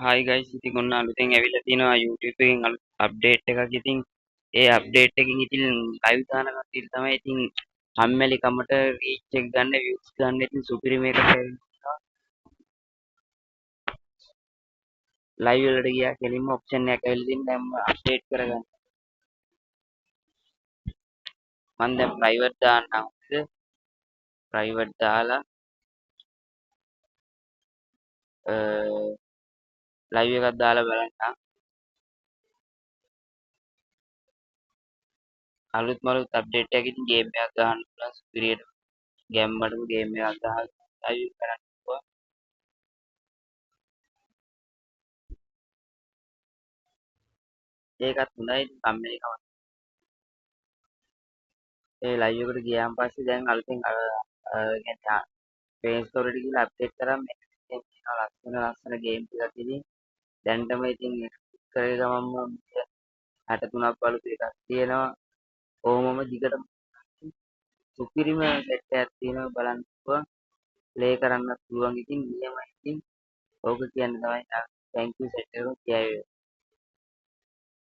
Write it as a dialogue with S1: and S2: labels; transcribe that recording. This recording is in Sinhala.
S1: හායි ගයිස්, ඉතින් ඔන්න අලුතෙන් ඇවිල්ලා තිනවා YouTube එකෙන් අලුත් අප්ඩේට් එකක්. ඉතින් ඒ අප්ඩේට් එකකින් ඉතින් ලයිව් දාන කට්ටියට තමයි ඉතින් කම්මැලි කමට රීච් එක ගන්න, views ගන්න ඉතින් සුපිරි මේකට ඇවිල්ලා ලයිව් වලට ගියා කෙලින්ම ඔප්ෂන් එකක් ඇවිල්ලා තින් දැන් අප්ඩේට් කරගන්න. මම දැන් ප්‍රයිවට් දාන්නම්. ප්‍රයිවට් දාලා ලයිව් එකක් දාලා බලන්න. අලුත්ම අලුත් අප්ඩේට් එකක් ඉතින් ගේම් එකක් ගහන්න පුළුවන් සුපිරියට ගැම්මටම ගේම් එකක් ගහලා ලයිව් කරන්න පුළුවන්. ඒකත් හොඳයි. ඉතින් කම්මැලි කම ඒ ලයිව් එකට ගියාන් පස්සේ දැන් අලුතෙන් කියන්නේ Play Store එකට ගිහලා අප්ඩේට් කරාම මේක තියෙන ලස්සන ලස්සන ගේම් ටිකක් ඉතින් දැන්ටම ඉතින් කරේ ගමන්ම 63ක් බලපු එකක් තියෙනවා. ඕමම දිගටම සුපිරිම සෙට් එකක් තියෙනවා බලන්න පුළුවන්. ප්ලේ කරන්නත් පුළුවන්. ඉතින් නියමයි. ඉතින් ඕක කියන්න තමයි. තැන්ක් යූ සෙට් එක කියයි.